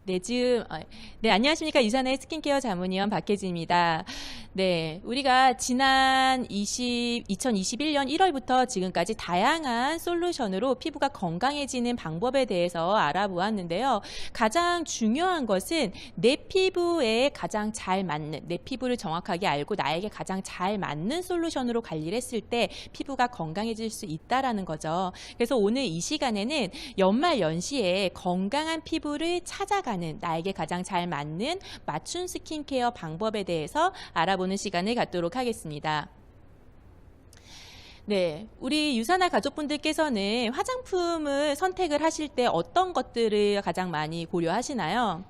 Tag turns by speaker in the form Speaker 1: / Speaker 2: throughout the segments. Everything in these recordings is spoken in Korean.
Speaker 1: 네, 안녕하십니까. 유산의 스킨케어 자문위원 박혜지입니다. 네, 우리가 지난 2021년 1월부터 지금까지 다양한 솔루션으로 피부가 건강해지는 방법에 대해서 알아보았는데요. 가장 중요한 것은 내 피부에 가장 잘 맞는, 내 피부를 정확하게 알고 나에게 가장 잘 맞는 솔루션으로 관리를 했을 때 피부가 건강해질 수 있다라는 거죠. 그래서 오늘 이 시간에는 연말 연시에 건강한 피부를 찾아가는 나에게 가장 잘 맞는 맞춤 스킨케어 방법에 대해서 알아보는 시간을 갖도록 하겠습니다. 네, 우리 유산화 가족분들께서는 화장품을 선택을 하실 때 어떤 것들을 가장 많이 고려하시나요?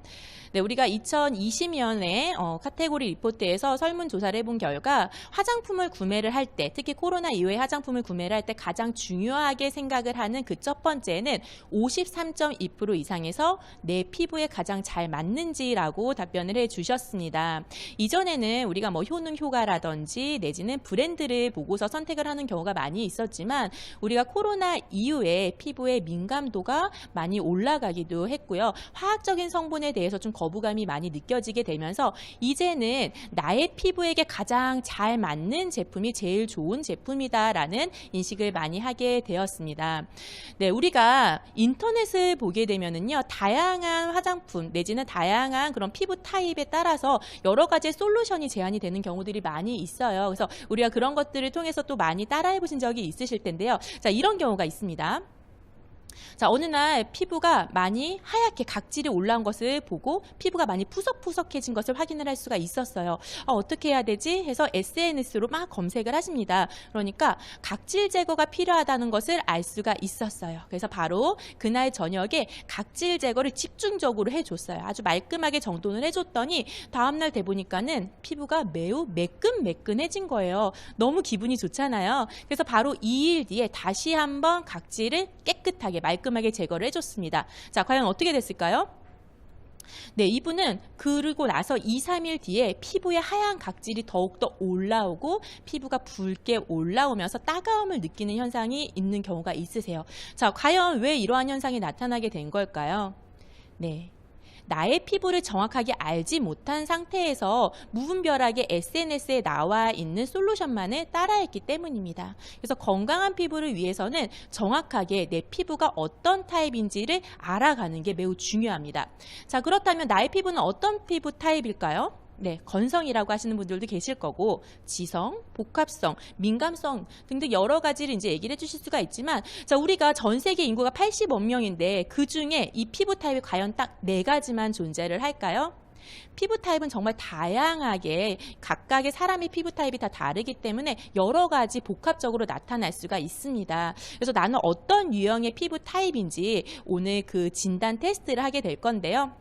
Speaker 1: 네, 우리가 2020년에 카테고리 리포트에서 설문조사를 해본 결과 화장품을 구매를 할 때, 특히 코로나 이후에 화장품을 구매를 할 때 가장 중요하게 생각을 하는 그 첫 번째는 53.2% 이상에서 내 피부에 가장 잘 맞는지라고 답변을 해주셨습니다. 이전에는 우리가 뭐 효능 효과라든지 내지는 브랜드를 보고서 선택을 하는 경우가 많이 있었지만 우리가 코로나 이후에 피부의 민감도가 많이 올라가기도 했고요. 화학적인 성분에 대해서 좀 거부감이 많이 느껴지게 되면서 이제는 나의 피부에게 가장 잘 맞는 제품이 제일 좋은 제품이다라는 인식을 많이 하게 되었습니다. 네, 우리가 인터넷을 보게 되면은요, 다양한 화장품 내지는 다양한 그런 피부 타입에 따라서 여러 가지 솔루션이 제한이 되는 경우들이 많이 있어요. 그래서 우리가 그런 것들을 통해서 또 많이 따라해 보신 적이 있으실 텐데요. 자, 이런 경우가 있습니다. 자, 어느 날 피부가 많이 하얗게 각질이 올라온 것을 보고 피부가 많이 푸석푸석해진 것을 확인을 할 수가 있었어요. 어떻게 해야 되지? 해서 SNS로 막 검색을 하십니다. 그러니까 각질 제거가 필요하다는 것을 알 수가 있었어요. 그래서 바로 그날 저녁에 각질 제거를 집중적으로 해줬어요. 아주 말끔하게 정돈을 해줬더니 다음날 돼보니까는 피부가 매우 매끈매끈해진 거예요. 너무 기분이 좋잖아요. 그래서 바로 2일 뒤에 다시 한번 각질을 깨끗하게 말끔하게 제거를 해줬습니다. 자, 과연 어떻게 됐을까요? 네, 이분은 그러고 나서 2, 3일 뒤에 피부에 하얀 각질이 더욱더 올라오고 피부가 붉게 올라오면서 따가움을 느끼는 현상이 있는 경우가 있으세요. 자, 과연 왜 이러한 현상이 나타나게 된 걸까요? 네. 나의 피부를 정확하게 알지 못한 상태에서 무분별하게 SNS에 나와 있는 솔루션만을 따라했기 때문입니다. 그래서 건강한 피부를 위해서는 정확하게 내 피부가 어떤 타입인지를 알아가는 게 매우 중요합니다. 자, 그렇다면 나의 피부는 어떤 피부 타입일까요? 네, 건성이라고 하시는 분들도 계실 거고 지성, 복합성, 민감성 등등 여러 가지를 이제 얘기를 해주실 수가 있지만 자, 우리가 전 세계 인구가 80억 명인데 그 중에 이 피부 타입이 과연 딱 4가지만 존재를 할까요? 피부 타입은 정말 다양하게 각각의 사람의 피부 타입이 다 다르기 때문에 여러 가지 복합적으로 나타날 수가 있습니다. 그래서 나는 어떤 유형의 피부 타입인지 오늘 그 진단 테스트를 하게 될 건데요.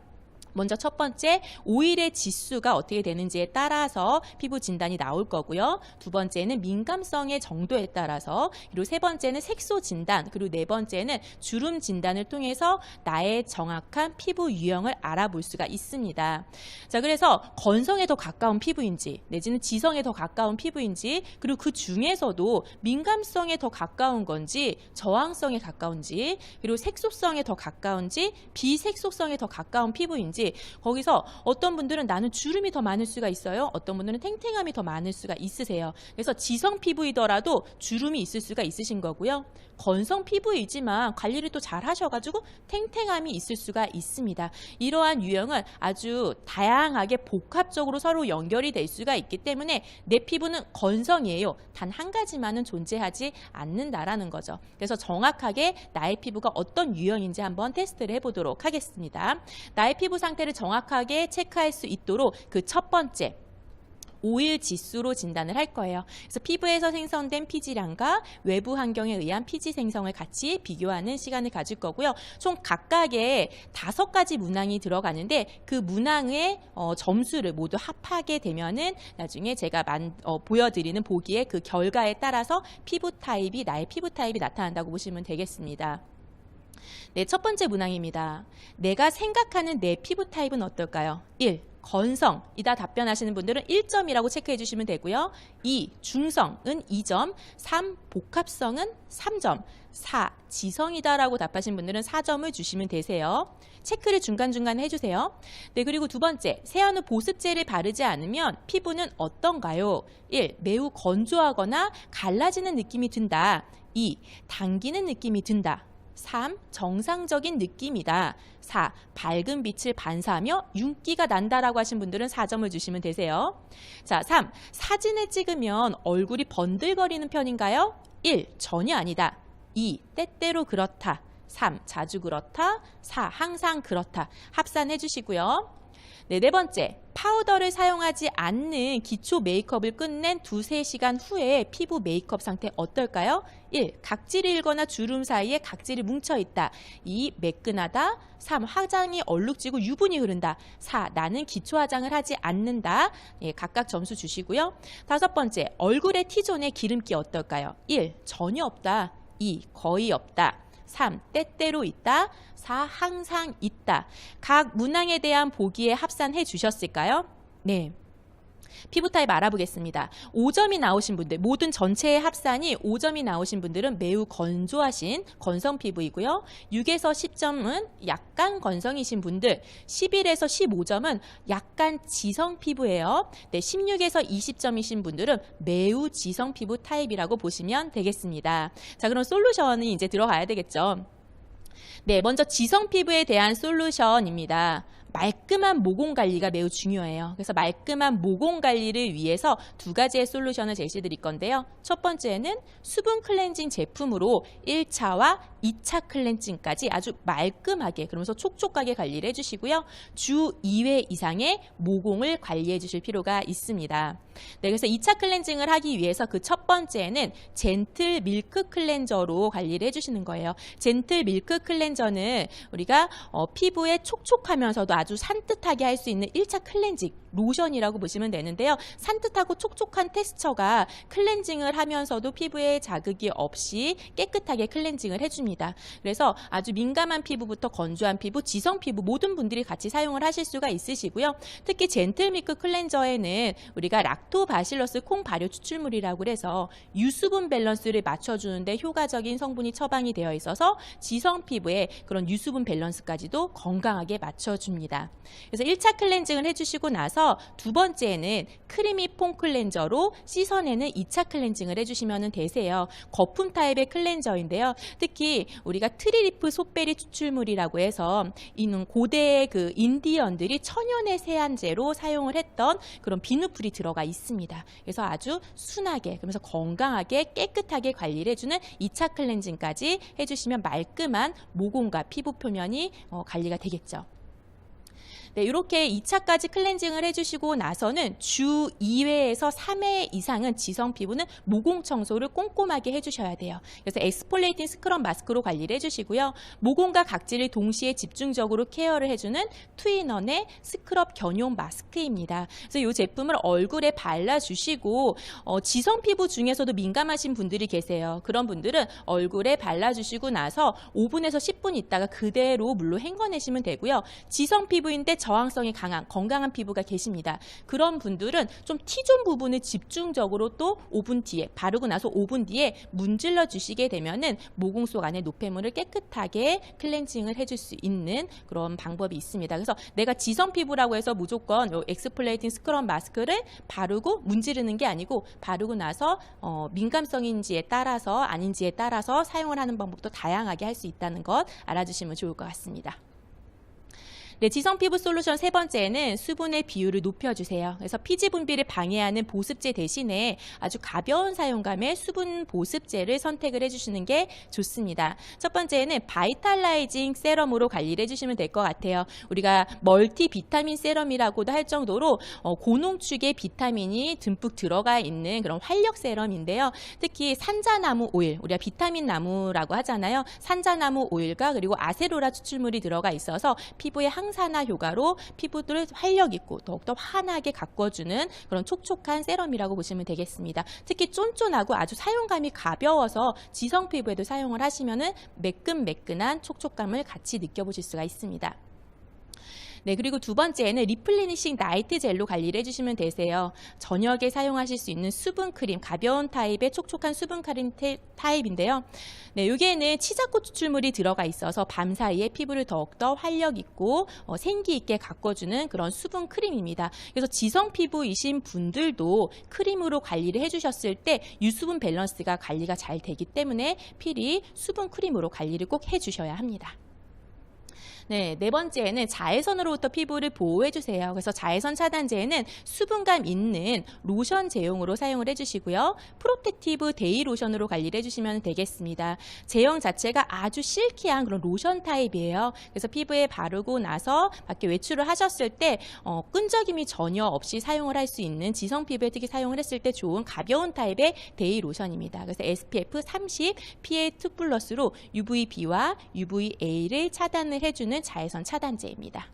Speaker 1: 먼저 첫 번째, 오일의 지수가 어떻게 되는지에 따라서 피부 진단이 나올 거고요. 두 번째는 민감성의 정도에 따라서, 그리고 세 번째는 색소 진단, 그리고 네 번째는 주름 진단을 통해서 나의 정확한 피부 유형을 알아볼 수가 있습니다. 자, 그래서 건성에 더 가까운 피부인지 내지는 지성에 더 가까운 피부인지, 그리고 그 중에서도 민감성에 더 가까운 건지 저항성에 가까운지, 그리고 색소성에 더 가까운지 비색소성에 더 가까운 피부인지, 거기서 어떤 분들은 나는 주름이 더 많을 수가 있어요. 어떤 분들은 탱탱함이 더 많을 수가 있으세요. 그래서 지성 피부이더라도 주름이 있을 수가 있으신 거고요. 건성 피부이지만 관리를 또 잘 하셔가지고 탱탱함이 있을 수가 있습니다. 이러한 유형은 아주 다양하게 복합적으로 서로 연결이 될 수가 있기 때문에 내 피부는 건성이에요. 단 한 가지만은 존재하지 않는다라는 거죠. 그래서 정확하게 나의 피부가 어떤 유형인지 한번 테스트를 해보도록 하겠습니다. 나의 피부 상태를 정확하게 체크할 수 있도록 그 첫 번째, 오일 지수로 진단을 할 거예요. 그래서 피부에서 생성된 피지량과 외부 환경에 의한 피지 생성을 같이 비교하는 시간을 가질 거고요. 총 각각의 5가지 문항이 들어가는데 그 문항의 점수를 모두 합하게 되면은 나중에 제가 보여드리는 보기에 그 결과에 따라서 나의 피부 타입이 나타난다고 보시면 되겠습니다. 네, 첫 번째 문항입니다. 내가 생각하는 내 피부 타입은 어떨까요? 1. 건성이다 답변하시는 분들은 1점이라고 체크해 주시면 되고요. 2. 중성은 2점, 3. 복합성은 3점, 4. 지성이다라고 답하신 분들은 4점을 주시면 되세요. 체크를 중간중간 해주세요. 네, 그리고 두 번째, 세안 후 보습제를 바르지 않으면 피부는 어떤가요? 1. 매우 건조하거나 갈라지는 느낌이 든다. 2. 당기는 느낌이 든다. 3. 정상적인 느낌이다. 4. 밝은 빛을 반사하며 윤기가 난다라고 하신 분들은 4점을 주시면 되세요. 자, 3. 사진을 찍으면 얼굴이 번들거리는 편인가요? 1. 전혀 아니다. 2. 때때로 그렇다. 3. 자주 그렇다. 4. 항상 그렇다. 합산해 주시고요. 네, 네 번째, 파우더를 사용하지 않는 기초 메이크업을 끝낸 2-3시간 후에 피부 메이크업 상태 어떨까요? 1. 각질이 일거나 주름 사이에 각질이 뭉쳐있다. 2. 매끈하다. 3. 화장이 얼룩지고 유분이 흐른다. 4. 나는 기초 화장을 하지 않는다. 예, 각각 점수 주시고요. 다섯 번째, 얼굴의 T존의 기름기 어떨까요? 1. 전혀 없다. 2. 거의 없다. 3. 때때로 있다. 4. 항상 있다. 각 문항에 대한 보기에 합산해 주셨을까요? 네. 피부 타입 알아보겠습니다. 5점이 나오신 분들, 모든 전체의 합산이 5점이 나오신 분들은 매우 건조하신 건성 피부이고요. 6에서 10점은 약간 건성이신 분들, 11에서 15점은 약간 지성 피부예요. 네, 16에서 20점이신 분들은 매우 지성 피부 타입이라고 보시면 되겠습니다. 자, 그럼 솔루션이 이제 들어가야 되겠죠. 네, 먼저 지성 피부에 대한 솔루션입니다. 말끔한 모공 관리가 매우 중요해요. 그래서 말끔한 모공 관리를 위해서 두 가지의 솔루션을 제시해 드릴 건데요. 첫 번째는 수분 클렌징 제품으로 1차와 2차 클렌징까지 아주 말끔하게, 그러면서 촉촉하게 관리를 해주시고요. 주 2회 이상의 모공을 관리해 주실 필요가 있습니다. 네, 그래서 2차 클렌징을 하기 위해서 그 첫 번째는 젠틀 밀크 클렌저로 관리를 해주시는 거예요. 젠틀 밀크 클렌저는 우리가 피부에 촉촉하면서도 아주 산뜻하게 할 수 있는 1차 클렌징 로션이라고 보시면 되는데요. 산뜻하고 촉촉한 텍스처가 클렌징을 하면서도 피부에 자극이 없이 깨끗하게 클렌징을 해줍니다. 그래서 아주 민감한 피부부터 건조한 피부, 지성 피부 모든 분들이 같이 사용을 하실 수가 있으시고요. 특히 젠틀 밀크 클렌저에는 우리가 락토바실러스 콩 발효 추출물이라고 해서 유수분 밸런스를 맞춰주는데 효과적인 성분이 처방이 되어 있어서 지성 피부에 그런 유수분 밸런스까지도 건강하게 맞춰줍니다. 그래서 1차 클렌징을 해주시고 나서 두 번째는 크리미 폼 클렌저로 씻어내는 2차 클렌징을 해주시면 되세요. 거품 타입의 클렌저인데요. 특히 우리가 트리리프 솥베리 추출물이라고 해서 이는 고대의 그 인디언들이 천연의 세안제로 사용을 했던 그런 비누풀이 들어가 있습니다. 그래서 아주 순하게, 그러면서 건강하게 깨끗하게 관리를 해주는 2차 클렌징까지 해주시면 말끔한 모공과 피부 표면이 관리가 되겠죠. 네, 이렇게 2차까지 클렌징을 해주시고 나서는 주 2회에서 3회 이상은 지성 피부는 모공 청소를 꼼꼼하게 해주셔야 돼요. 그래서 엑스폴레이팅 스크럽 마스크로 관리를 해주시고요. 모공과 각질을 동시에 집중적으로 케어를 해주는 투인원의 스크럽 견용 마스크입니다. 그래서 이 제품을 얼굴에 발라주시고 지성 피부 중에서도 민감하신 분들이 계세요. 그런 분들은 얼굴에 발라주시고 나서 5분에서 10분 있다가 그대로 물로 헹궈내시면 되고요. 지성 피부인데 저항성이 강한 건강한 피부가 계십니다. 그런 분들은 좀 T존 부분을 집중적으로 또 5분 뒤에 바르고 나서 5분 뒤에 문질러 주시게 되면은 모공 속 안에 노폐물을 깨끗하게 클렌징을 해줄 수 있는 그런 방법이 있습니다. 그래서 내가 지성 피부라고 해서 무조건 엑스폴레이팅 스크럽 마스크를 바르고 문지르는 게 아니고 바르고 나서 민감성인지에 따라서 아닌지에 따라서 사용을 하는 방법도 다양하게 할 수 있다는 것 알아주시면 좋을 것 같습니다. 네, 지성 피부 솔루션 세 번째는 수분의 비율을 높여주세요. 그래서 피지 분비를 방해하는 보습제 대신에 아주 가벼운 사용감의 수분 보습제를 선택을 해주시는 게 좋습니다. 첫 번째는 바이탈라이징 세럼으로 관리를 해주시면 될 것 같아요. 우리가 멀티 비타민 세럼이라고도 할 정도로 고농축의 비타민이 듬뿍 들어가 있는 그런 활력 세럼인데요. 특히 산자나무 오일, 우리가 비타민 나무라고 하잖아요. 산자나무 오일과 그리고 아세로라 추출물이 들어가 있어서 피부에 항산화 효과로 피부를 활력 있고 더욱더 환하게 가꿔주는 그런 촉촉한 세럼이라고 보시면 되겠습니다. 특히 쫀쫀하고 아주 사용감이 가벼워서 지성 피부에도 사용을 하시면은 매끈매끈한 촉촉감을 같이 느껴보실 수가 있습니다. 네, 그리고 두 번째는 리플레니싱 나이트 젤로 관리를 해주시면 되세요. 저녁에 사용하실 수 있는 수분 크림, 가벼운 타입의 촉촉한 수분 크림 타입인데요. 네, 여기에는 치자꽃 추출물이 들어가 있어서 밤 사이에 피부를 더욱더 활력 있고 생기 있게 가꿔주는 그런 수분 크림입니다. 그래서 지성 피부이신 분들도 크림으로 관리를 해주셨을 때 유수분 밸런스가 관리가 잘 되기 때문에 필히 수분 크림으로 관리를 꼭 해주셔야 합니다. 네, 네 번째는 자외선으로부터 피부를 보호해주세요. 그래서 자외선 차단제는 수분감 있는 로션 제형으로 사용을 해주시고요. 프로텍티브 데이 로션으로 관리를 해주시면 되겠습니다. 제형 자체가 아주 실키한 그런 로션 타입이에요. 그래서 피부에 바르고 나서 밖에 외출을 하셨을 때 끈적임이 전혀 없이 사용을 할 수 있는 지성 피부에 특히 사용을 했을 때 좋은 가벼운 타입의 데이 로션입니다. 그래서 SPF 30, PA2+로 UVB와 UVA를 차단을 해주는 자외선 차단제입니다.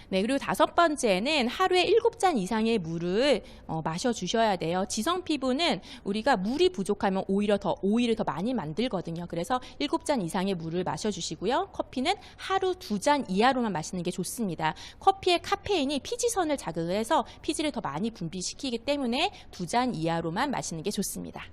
Speaker 1: 네, 그리고 다섯 번째는 하루에 7잔 이상의 물을 마셔주셔야 돼요. 지성 피부는 우리가 물이 부족하면 오히려 오일을 더 많이 만들거든요. 그래서 7잔 이상의 물을 마셔주시고요. 커피는 하루 2잔 이하로만 마시는 게 좋습니다. 커피의 카페인이 피지선을 자극을 해서 피지를 더 많이 분비시키기 때문에 2잔 이하로만 마시는 게 좋습니다.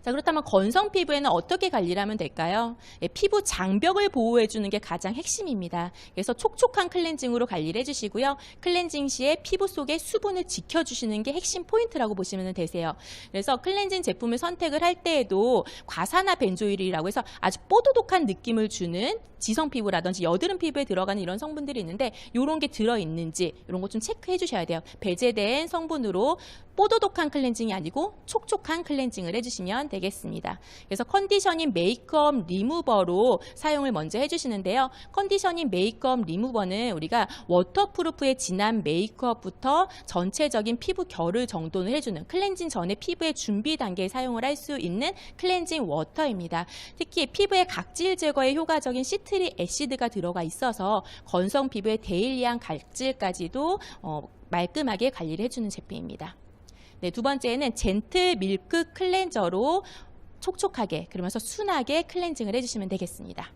Speaker 1: 자, 그렇다면 건성 피부에는 어떻게 관리를 하면 될까요? 피부 장벽을 보호해주는 게 가장 핵심입니다. 그래서 촉촉한 클렌징으로 관리를 해주시고요. 클렌징 시에 피부 속의 수분을 지켜주시는 게 핵심 포인트라고 보시면 되세요. 그래서 클렌징 제품을 선택을 할 때에도 과산화 벤조일이라고 해서 아주 뽀드독한 느낌을 주는 지성 피부라든지 여드름 피부에 들어가는 이런 성분들이 있는데 이런 게 들어있는지 이런 거 좀 체크해 주셔야 돼요. 배제된 성분으로 뽀드독한 클렌징이 아니고 촉촉한 클렌징을 해주시면 되겠습니다. 그래서 컨디셔닝 메이크업 리무버로 사용을 먼저 해주시는데요. 컨디셔닝 메이크업 리무버는 우리가 워터프루프의 진한 메이크업부터 전체적인 피부 결을 정돈을 해주는 클렌징 전에 피부의 준비 단계에 사용을 할 수 있는 클렌징 워터입니다. 특히 피부의 각질 제거에 효과적인 시트릭 애시드가 들어가 있어서 건성 피부의 데일리한 각질까지도 말끔하게 관리를 해주는 제품입니다. 네, 두 번째는 젠틀 밀크 클렌저로 촉촉하게 그러면서 순하게 클렌징을 해주시면 되겠습니다.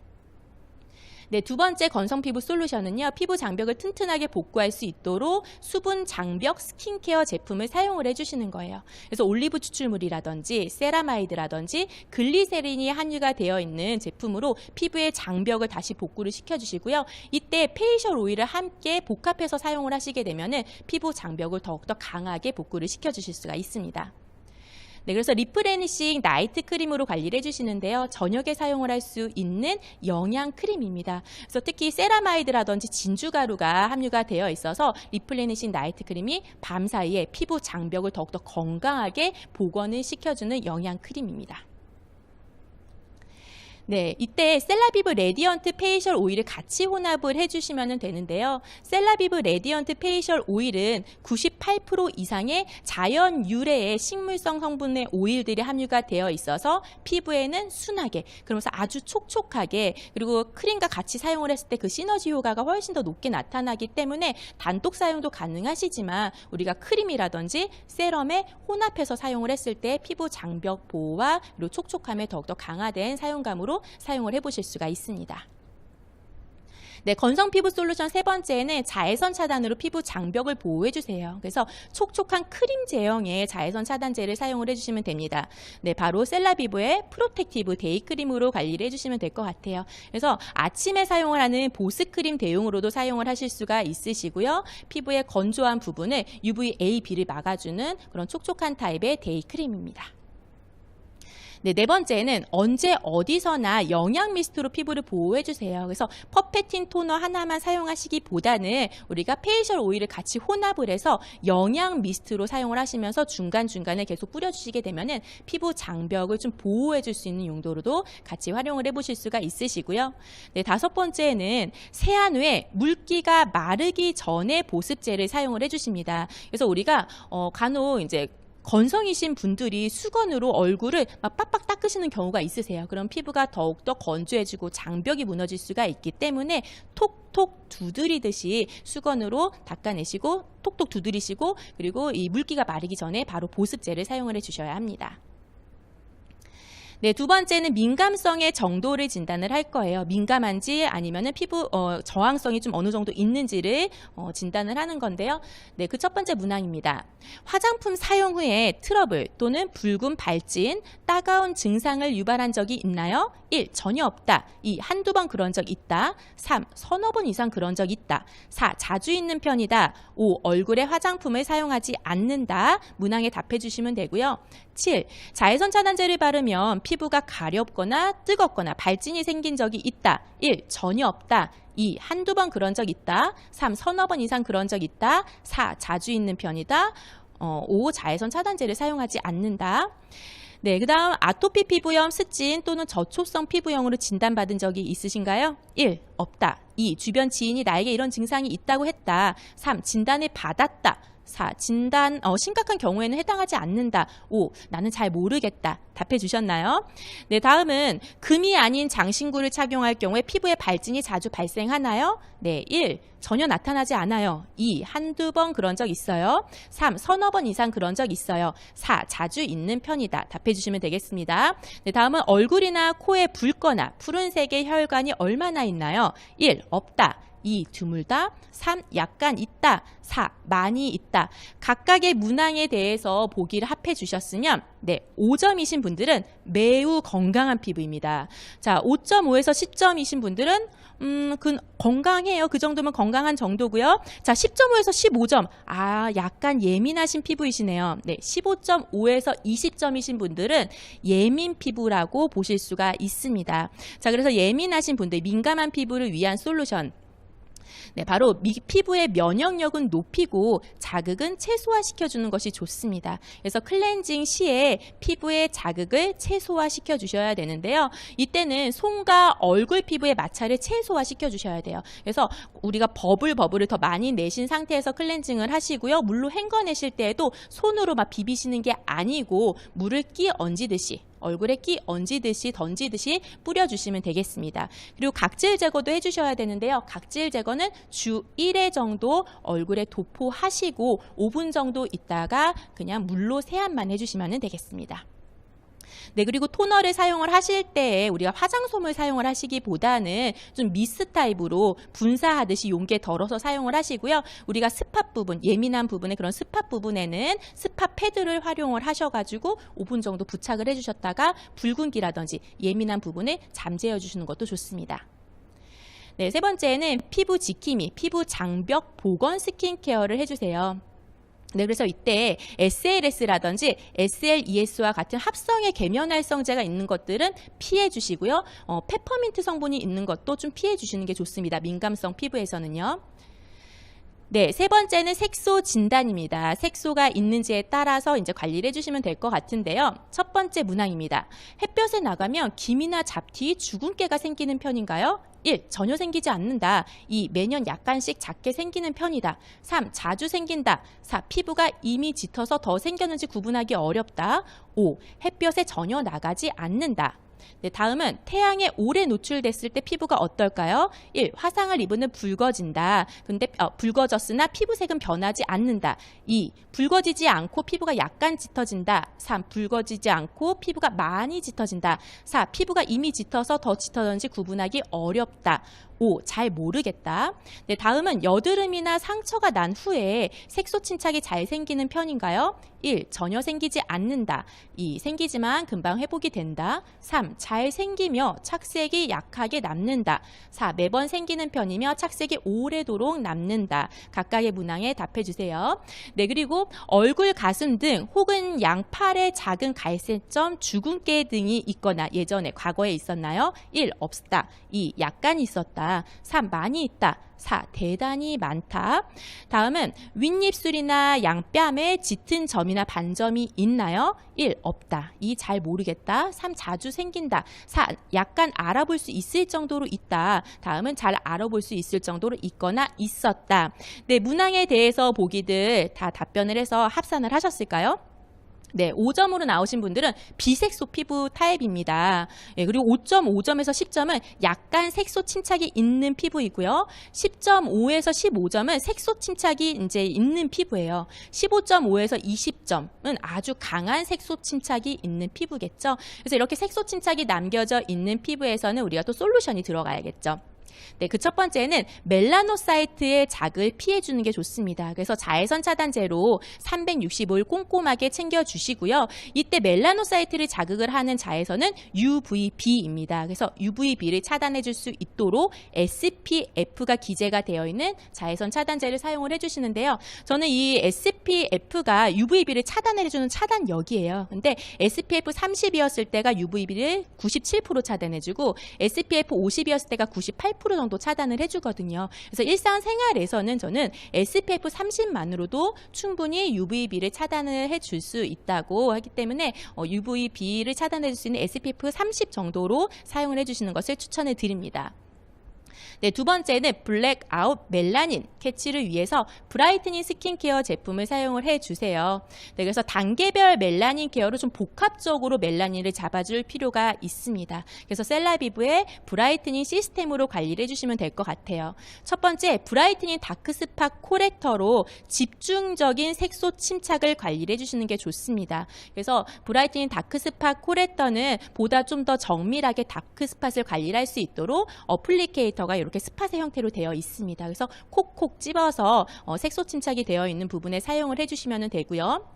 Speaker 1: 네, 두 번째 건성 피부 솔루션은요. 피부 장벽을 튼튼하게 복구할 수 있도록 수분 장벽 스킨케어 제품을 사용을 해주시는 거예요. 그래서 올리브 추출물이라든지 세라마이드라든지 글리세린이 함유가 되어 있는 제품으로 피부의 장벽을 다시 복구를 시켜주시고요. 이때 페이셜 오일을 함께 복합해서 사용을 하시게 되면 피부 장벽을 더욱더 강하게 복구를 시켜주실 수가 있습니다. 네, 그래서 리플레니싱 나이트 크림으로 관리를 해주시는데요. 저녁에 사용을 할 수 있는 영양 크림입니다. 그래서 특히 세라마이드라든지 진주가루가 함유가 되어 있어서 리플레니싱 나이트 크림이 밤 사이에 피부 장벽을 더욱더 건강하게 복원을 시켜주는 영양 크림입니다. 네, 이때 셀라비브 레디언트 페이셜 오일을 같이 혼합을 해주시면 되는데요. 셀라비브 레디언트 페이셜 오일은 98% 이상의 자연 유래의 식물성 성분의 오일들이 함유가 되어 있어서 피부에는 순하게 그러면서 아주 촉촉하게 그리고 크림과 같이 사용을 했을 때 그 시너지 효과가 훨씬 더 높게 나타나기 때문에 단독 사용도 가능하시지만 우리가 크림이라든지 세럼에 혼합해서 사용을 했을 때 피부 장벽 보호와 그리고 촉촉함에 더욱더 강화된 사용감으로 사용을 해보실 수가 있습니다. 네, 건성 피부 솔루션 세 번째는 자외선 차단으로 피부 장벽을 보호해주세요. 그래서 촉촉한 크림 제형의 자외선 차단제를 사용을 해주시면 됩니다. 네, 바로 셀라비브의 프로텍티브 데이 크림으로 관리를 해주시면 될 것 같아요. 그래서 아침에 사용을 하는 보습크림 대용으로도 사용을 하실 수가 있으시고요. 피부의 건조한 부분을 UVA-B를 막아주는 그런 촉촉한 타입의 데이 크림입니다. 네, 네 번째는 언제 어디서나 영양 미스트로 피부를 보호해주세요. 그래서 퍼펙틴 토너 하나만 사용하시기보다는 우리가 페이셜 오일을 같이 혼합을 해서 영양 미스트로 사용을 하시면서 중간중간에 계속 뿌려주시게 되면은 피부 장벽을 좀 보호해줄 수 있는 용도로도 같이 활용을 해보실 수가 있으시고요. 네, 다섯 번째는 세안 후에 물기가 마르기 전에 보습제를 사용을 해주십니다. 그래서 우리가 간혹 이제 건성이신 분들이 수건으로 얼굴을 막 빡빡 닦으시는 경우가 있으세요. 그럼 피부가 더욱더 건조해지고 장벽이 무너질 수가 있기 때문에 톡톡 두드리듯이 수건으로 닦아내시고 톡톡 두드리시고 그리고 이 물기가 마르기 전에 바로 보습제를 사용을 해주셔야 합니다. 네, 두 번째는 민감성의 정도를 진단을 할 거예요. 민감한지 아니면은 피부 저항성이 좀 어느 정도 있는지를 진단을 하는 건데요. 네, 그 첫 번째 문항입니다. 화장품 사용 후에 트러블 또는 붉은 발진, 따가운 증상을 유발한 적이 있나요? 1. 전혀 없다. 2. 한두 번 그런 적 있다. 3. 서너 번 이상 그런 적 있다. 4. 자주 있는 편이다. 5. 얼굴에 화장품을 사용하지 않는다. 문항에 답해 주시면 되고요. 7. 자외선 차단제를 바르면 피부가 가렵거나 뜨겁거나 발진이 생긴 적이 있다. 1. 전혀 없다. 2. 한두 번 그런 적 있다. 3. 서너 번 이상 그런 적 있다. 4. 자주 있는 편이다. 5. 자외선 차단제를 사용하지 않는다. 네, 그 다음 아토피 피부염, 스진 또는 저촉성 피부염으로 진단받은 적이 있으신가요? 1. 없다. 2. 주변 지인이 나에게 이런 증상이 있다고 했다. 3. 진단을 받았다. 4. 진단 심각한 경우에는 해당하지 않는다. 5. 나는 잘 모르겠다. 답해 주셨나요? 네, 다음은 금이 아닌 장신구를 착용할 경우에 피부에 발진이 자주 발생하나요? 네, 1. 전혀 나타나지 않아요. 2. 한두 번 그런 적 있어요. 3. 서너 번 이상 그런 적 있어요. 4. 자주 있는 편이다. 답해 주시면 되겠습니다. 네, 다음은 얼굴이나 코에 붉거나 푸른색의 혈관이 얼마나 있나요? 1. 없다. 2. 드물다. 3. 약간 있다. 4. 많이 있다. 각각의 문항에 대해서 보기를 합해 주셨으면 5점이신 분들은 매우 건강한 피부입니다. 자, 5.5에서 10점이신 분들은 건강해요. 그 정도면 건강한 정도고요. 자, 10.5에서 15점. 약간 예민하신 피부이시네요. 네, 15.5에서 20점이신 분들은 예민 피부라고 보실 수가 있습니다. 자, 그래서 예민하신 분들, 민감한 피부를 위한 솔루션. 네, 바로 피부의 면역력은 높이고 자극은 최소화시켜주는 것이 좋습니다. 그래서 클렌징 시에 피부의 자극을 최소화시켜 주셔야 되는데요. 이때는 손과 얼굴 피부의 마찰을 최소화시켜 주셔야 돼요. 그래서 우리가 버블을 더 많이 내신 상태에서 클렌징을 하시고요. 물로 헹궈내실 때에도 손으로 막 비비시는 게 아니고 물을 끼 얹이듯이 얼굴에 끼 던지듯이 뿌려주시면 되겠습니다. 그리고 각질 제거도 해주셔야 되는데요. 각질 제거는 주 1회 정도 얼굴에 도포하시고 5분 정도 있다가 그냥 물로 세안만 해주시면 되겠습니다. 네, 그리고 토너를 사용을 하실 때 우리가 화장솜을 사용을 하시기보다는 좀 미스 타입으로 분사하듯이 용기에 덜어서 사용을 하시고요. 우리가 스팟 부분, 예민한 부분에 그런 스팟 부분에는 스팟 패드를 활용을 하셔가지고 5분 정도 부착을 해주셨다가 붉은기라든지 예민한 부분을 잠재워 주시는 것도 좋습니다. 네, 세 번째는 피부 지킴이, 피부 장벽 보건 스킨케어를 해주세요. 네, 그래서 이때 SLS라든지 SLES와 같은 합성의 계면활성제가 있는 것들은 피해 주시고요. 페퍼민트 성분이 있는 것도 좀 피해 주시는 게 좋습니다. 민감성 피부에서는요. 네, 세 번째는 색소 진단입니다. 색소가 있는지에 따라서 이제 관리를 해주시면 될 것 같은데요. 첫 번째 문항입니다. 햇볕에 나가면 김이나 잡티, 주근깨가 생기는 편인가요? 1. 전혀 생기지 않는다. 2. 매년 약간씩 작게 생기는 편이다. 3. 자주 생긴다. 4. 피부가 이미 짙어서 더 생겼는지 구분하기 어렵다. 5. 햇볕에 전혀 나가지 않는다. 네, 다음은 태양에 오래 노출됐을 때 피부가 어떨까요? 1. 화상을 입으면 붉어진다. 근데 붉어졌으나 피부색은 변하지 않는다. 2. 붉어지지 않고 피부가 약간 짙어진다. 3. 붉어지지 않고 피부가 많이 짙어진다. 4. 피부가 이미 짙어서 더 짙어졌는지 구분하기 어렵다. 5. 잘 모르겠다. 네, 다음은 여드름이나 상처가 난 후에 색소 침착이 잘 생기는 편인가요? 1. 전혀 생기지 않는다. 2. 생기지만 금방 회복이 된다. 3. 잘 생기며 착색이 약하게 남는다. 4. 매번 생기는 편이며 착색이 오래도록 남는다. 각각의 문항에 답해 주세요. 네, 그리고 얼굴, 가슴 등 혹은 양팔에 작은 갈색점, 주근깨 등이 있거나 예전에 과거에 있었나요? 1. 없다. 2. 약간 있었다. 3. 많이 있다. 4. 대단히 많다. 다음은 윗입술이나 양뺨에 짙은 점이나 반점이 있나요? 1. 없다. 2. 잘 모르겠다. 3. 자주 생긴다. 4. 약간 알아볼 수 있을 정도로 있다. 다음은 잘 알아볼 수 있을 정도로 있거나 있었다. 네, 문항에 대해서 보기들 다 답변을 해서 합산을 하셨을까요? 네, 5점으로 나오신 분들은 비색소 피부 타입입니다. 예, 그리고 5.5점에서 10점은 약간 색소 침착이 있는 피부이고요. 10.5에서 15점은 색소 침착이 이제 있는 피부예요. 15.5에서 20점은 아주 강한 색소 침착이 있는 피부겠죠. 그래서 이렇게 색소 침착이 남겨져 있는 피부에서는 우리가 또 솔루션이 들어가야겠죠. 네, 그 첫 번째는 멜라노사이트의 자극을 피해주는 게 좋습니다. 그래서 자외선 차단제로 365일 꼼꼼하게 챙겨주시고요. 이때 멜라노사이트를 자극을 하는 자외선은 UVB입니다. 그래서 UVB를 차단해줄 수 있도록 SPF가 기재가 되어 있는 자외선 차단제를 사용을 해주시는데요. 저는 이 SPF가 UVB를 차단해주는 차단력이에요. 근데 SPF 30이었을 때가 UVB를 97% 차단해주고 SPF 50이었을 때가 98% 정도 차단을 해주거든요. 그래서 일상생활에서는 저는 SPF 30만으로도 충분히 UVB를 차단을 해줄 수 있다고 하기 때문에 UVB를 차단해줄 수 있는 SPF 30 정도로 사용을 해주시는 것을 추천을 드립니다. 네, 두 번째는 블랙아웃 멜라닌 캐치를 위해서 브라이트닝 스킨케어 제품을 사용을 해주세요. 네, 그래서 단계별 멜라닌 케어로 좀 복합적으로 멜라닌을 잡아줄 필요가 있습니다. 그래서 셀라비브의 브라이트닝 시스템으로 관리를 해주시면 될 것 같아요. 첫 번째, 브라이트닝 다크스팟 코렉터로 집중적인 색소 침착을 관리를 해주시는 게 좋습니다. 그래서 브라이트닝 다크스팟 코렉터는 보다 좀 더 정밀하게 다크스팟을 관리를 할 수 있도록 어플리케이터가 이렇게 스팟의 형태로 되어 있습니다. 그래서 콕콕 집어서 색소 침착이 되어 있는 부분에 사용을 해주시면 되고요.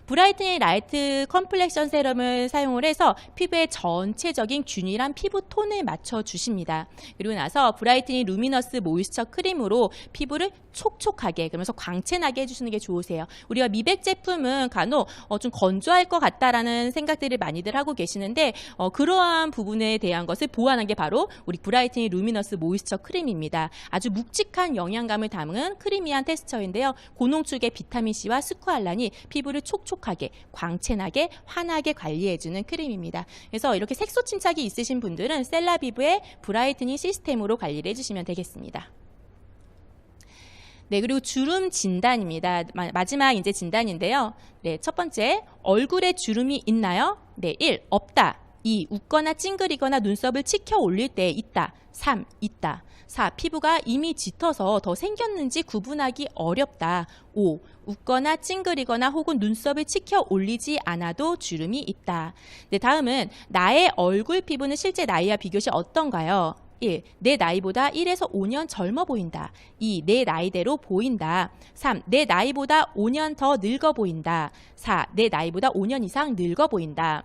Speaker 1: 브라이트닝 라이트 컴플렉션 세럼을 사용을 해서 피부의 전체적인 균일한 피부 톤을 맞춰주십니다. 그리고 나서 브라이트닝 루미너스 모이스처 크림으로 피부를 촉촉하게 그러면서 광채나게 해주시는 게 좋으세요. 우리가 미백 제품은 간혹 좀 건조할 것 같다라는 생각들을 많이들 하고 계시는데 그러한 부분에 대한 것을 보완한 게 바로 우리 브라이트닝 루미너스 모이스처 크림입니다. 아주 묵직한 영양감을 담은 크리미한 텍스처인데요. 고농축의 비타민C와 스쿠알란이 피부를 촉촉하게 광채나게 환하게 관리해주는 크림입니다. 그래서 이렇게 색소 침착이 있으신 분들은 셀라비브의 브라이트닝 시스템으로 관리를 해주시면 되겠습니다. 네, 그리고 주름 진단입니다. 마지막 이제 진단인데요. 네, 첫 번째, 얼굴에 주름이 있나요? 네, 1. 없다. 2. 웃거나 찡그리거나 눈썹을 치켜 올릴 때 있다. 3. 있다. 4. 피부가 이미 짙어서 더 생겼는지 구분하기 어렵다. 5. 웃거나 찡그리거나 혹은 눈썹을 치켜 올리지 않아도 주름이 있다. 네, 다음은 나의 얼굴 피부는 실제 나이와 비교시 어떤가요? 1. 내 나이보다 1에서 5년 젊어 보인다. 2. 내 나이대로 보인다. 3. 내 나이보다 5년 더 늙어 보인다. 4. 내 나이보다 5년 이상 늙어 보인다.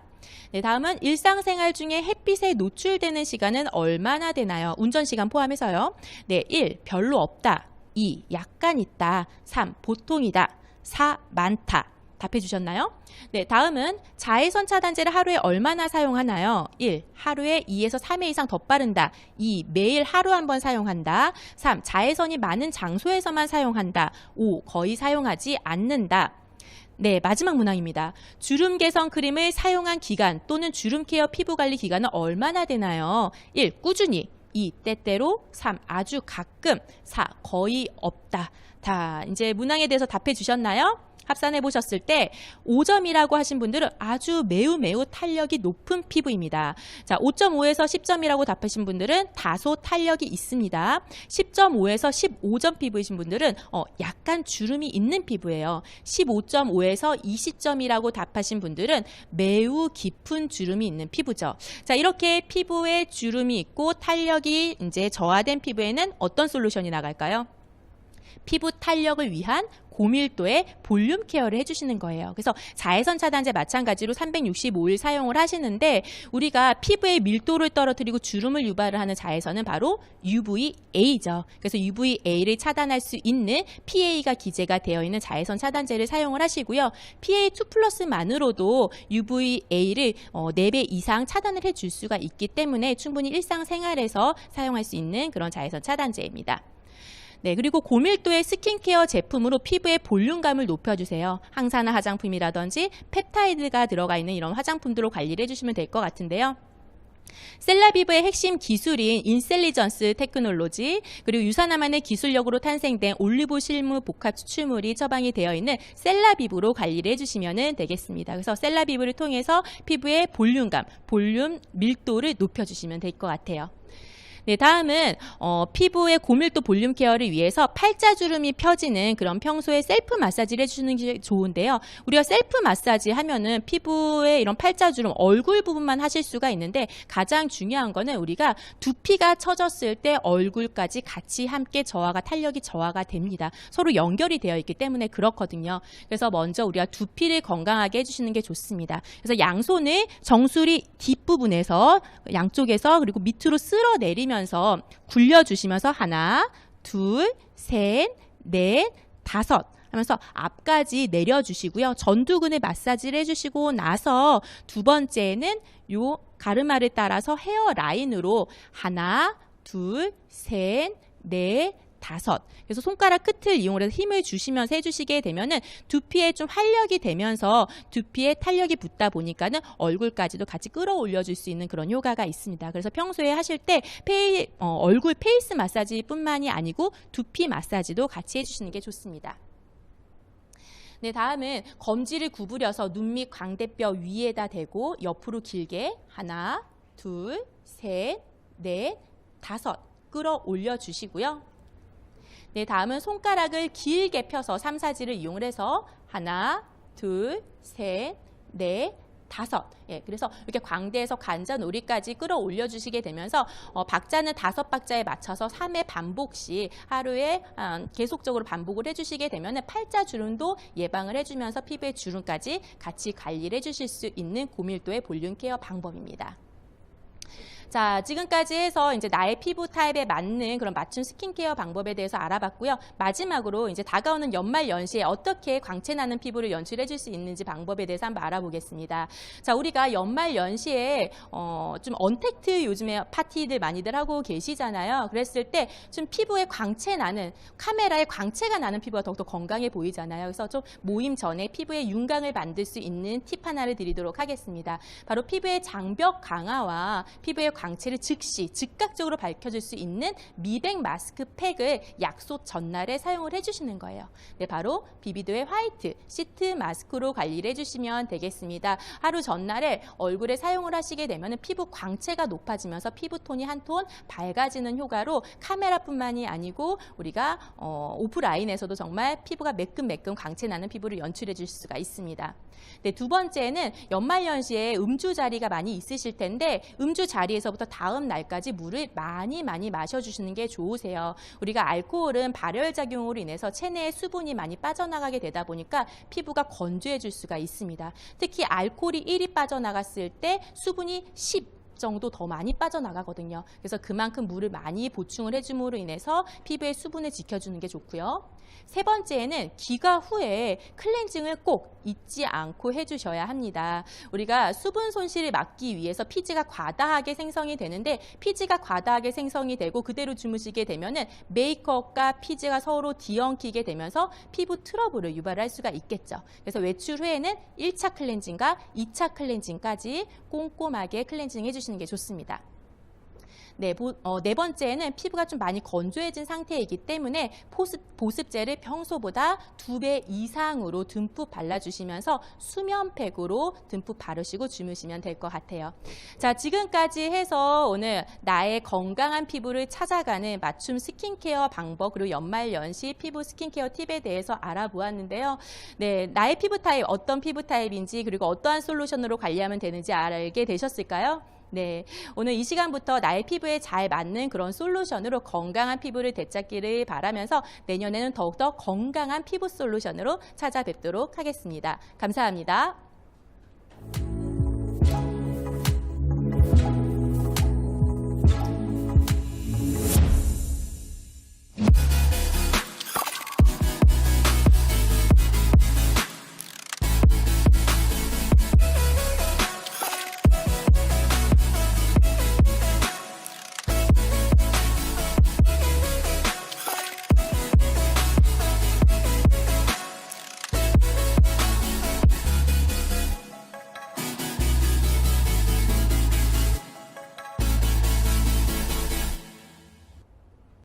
Speaker 1: 네, 다음은 일상생활 중에 햇빛에 노출되는 시간은 얼마나 되나요? 운전시간 포함해서요. 네, 1. 별로 없다. 2. 약간 있다. 3. 보통이다. 4. 많다. 답해 주셨나요? 네, 다음은 자외선 차단제를 하루에 얼마나 사용하나요? 1. 하루에 2에서 3회 이상 덧바른다. 2. 매일 하루 한 번 사용한다. 3. 자외선이 많은 장소에서만 사용한다. 5. 거의 사용하지 않는다. 네, 마지막 문항입니다. 주름 개선 크림을 사용한 기간 또는 주름 케어 피부 관리 기간은 얼마나 되나요? 1. 꾸준히. 2. 때때로. 3. 아주 가끔. 4. 거의 없다. 다 이제 문항에 대해서 답해 주셨나요? 합산해 보셨을 때 5점이라고 하신 분들은 아주 매우 탄력이 높은 피부입니다. 자, 5.5에서 10점이라고 답하신 분들은 다소 탄력이 있습니다. 10.5에서 15점 피부이신 분들은 약간 주름이 있는 피부예요. 15.5에서 20점이라고 답하신 분들은 매우 깊은 주름이 있는 피부죠. 자, 이렇게 피부에 주름이 있고 탄력이 이제 저하된 피부에는 어떤 솔루션이 나갈까요? 피부 탄력을 위한 고밀도의 볼륨 케어를 해주시는 거예요. 그래서 자외선 차단제 마찬가지로 365일 사용을 하시는데 우리가 피부의 밀도를 떨어뜨리고 주름을 유발을 하는 자외선은 바로 UVA죠. 그래서 UVA를 차단할 수 있는 PA가 기재가 되어 있는 자외선 차단제를 사용을 하시고요. PA2 플러스만으로도 UVA를 4배 이상 차단을 해줄 수가 있기 때문에 충분히 일상생활에서 사용할 수 있는 그런 자외선 차단제입니다. 네, 그리고 고밀도의 스킨케어 제품으로 피부의 볼륨감을 높여주세요. 항산화 화장품이라든지 펩타이드가 들어가 있는 이런 화장품들로 관리를 해주시면 될 것 같은데요. 셀라비브의 핵심 기술인 인셀리전스 테크놀로지, 그리고 유사나만의 기술력으로 탄생된 올리브 실무 복합 추출물이 처방이 되어 있는 셀라비브로 관리를 해주시면 되겠습니다. 그래서 셀라비브를 통해서 피부의 볼륨감, 볼륨 밀도를 높여주시면 될 것 같아요. 네, 다음은 피부의 고밀도 볼륨 케어를 위해서 팔자주름이 펴지는 그런 평소에 셀프 마사지를 해주는 게 좋은데요. 우리가 셀프 마사지 하면은 피부에 이런 팔자주름, 얼굴 부분만 하실 수가 있는데 가장 중요한 거는 우리가 두피가 처졌을 때 얼굴까지 같이 함께 저하가 탄력이 저하가 됩니다. 서로 연결이 되어 있기 때문에 그렇거든요. 그래서 먼저 우리가 두피를 건강하게 해주시는 게 좋습니다. 그래서 양손을 정수리 뒷부분에서 양쪽에서 그리고 밑으로 쓸어 내리면 굴려주시면서 하나, 둘, 셋, 넷, 다섯 하면서 앞까지 내려주시고요. 전두근을 마사지를 해주시고 나서 두 번째는 요 가르마를 따라서 헤어라인으로 하나, 둘, 셋, 넷, 다섯. 그래서 손가락 끝을 이용해서 힘을 주시면서 해주시게 되면은 두피에 좀 활력이 되면서 두피에 탄력이 붙다 보니까는 얼굴까지도 같이 끌어올려 줄 수 있는 그런 효과가 있습니다. 그래서 평소에 하실 때 얼굴 페이스 마사지뿐만이 아니고 두피 마사지도 같이 해주시는 게 좋습니다. 네, 다음은 검지를 구부려서 눈 밑 광대뼈 위에다 대고 옆으로 길게 하나, 둘, 셋, 넷, 다섯 끌어올려 주시고요. 네, 다음은 손가락을 길게 펴서 삼사지를 이용해서 하나, 둘, 셋, 넷, 다섯. 예, 그래서 이렇게 광대에서 관자놀이까지 끌어올려 주시게 되면서 박자는 5박자에 맞춰서 3회 반복씩 하루에 계속적으로 반복을 해주시게 되면 팔자주름도 예방을 해주면서 피부의 주름까지 같이 관리를 해주실 수 있는 고밀도의 볼륨 케어 방법입니다. 자, 지금까지 해서 이제 나의 피부 타입에 맞는 그런 맞춤 스킨케어 방법에 대해서 알아봤고요. 마지막으로 이제 다가오는 연말 연시에 어떻게 광채 나는 피부를 연출해 줄 수 있는지 방법에 대해서 한번 알아보겠습니다. 자, 우리가 연말 연시에 좀 언택트 요즘에 파티들 많이들 하고 계시잖아요. 그랬을 때 좀 피부에 광채 나는, 카메라에 광채가 나는 피부가 더욱더 건강해 보이잖아요. 그래서 좀 모임 전에 피부에 윤곽을 만들 수 있는 팁 하나를 드리도록 하겠습니다. 바로 피부의 장벽 강화와 피부의 광채를 즉각적으로 밝혀줄 수 있는 미백 마스크팩을 약속 전날에 사용을 해주시는 거예요. 네, 바로 비비도의 화이트 시트 마스크로 관리를 해주시면 되겠습니다. 하루 전날에 얼굴에 사용을 하시게 되면 피부 광채가 높아지면서 피부톤이 한 톤 밝아지는 효과로 카메라뿐만이 아니고 우리가 오프라인에서도 정말 피부가 매끈매끈 광채 나는 피부를 연출해 줄 수가 있습니다. 네, 두 번째는 연말연시에 음주 자리가 많이 있으실 텐데 음주 자리에서부터 다음 날까지 물을 많이 마셔주시는 게 좋으세요. 우리가 알코올은 발열작용으로 인해서 체내에 수분이 많이 빠져나가게 되다 보니까 피부가 건조해질 수가 있습니다. 특히 알코올이 1이 빠져나갔을 때 수분이 10 정도 더 많이 빠져나가거든요. 그래서 그만큼 물을 많이 보충을 해줌으로 인해서 피부의 수분을 지켜주는 게 좋고요. 세 번째는 귀가 후에 클렌징을 꼭 잊지 않고 해주셔야 합니다. 우리가 수분 손실을 막기 위해서 피지가 과다하게 생성이 되는데 피지가 과다하게 생성이 되고 그대로 주무시게 되면은 메이크업과 피지가 서로 뒤엉키게 되면서 피부 트러블을 유발할 수가 있겠죠. 그래서 외출 후에는 1차 클렌징과 2차 클렌징까지 꼼꼼하게 클렌징 해주시는 게 좋습니다. 네, 네 번째는 피부가 좀 많이 건조해진 상태이기 때문에 보습제를 평소보다 2배 이상으로 듬뿍 발라주시면서 수면팩으로 듬뿍 바르시고 주무시면 될 것 같아요. 자, 지금까지 해서 오늘 나의 건강한 피부를 찾아가는 맞춤 스킨케어 방법 그리고 연말연시 피부 스킨케어 팁에 대해서 알아보았는데요. 네, 나의 피부 타입 어떤 피부 타입인지 그리고 어떠한 솔루션으로 관리하면 되는지 알게 되셨을까요? 네, 오늘 이 시간부터 나의 피부에 잘 맞는 그런 솔루션으로 건강한 피부를 되찾기를 바라면서 내년에는 더욱더 건강한 피부 솔루션으로 찾아뵙도록 하겠습니다. 감사합니다.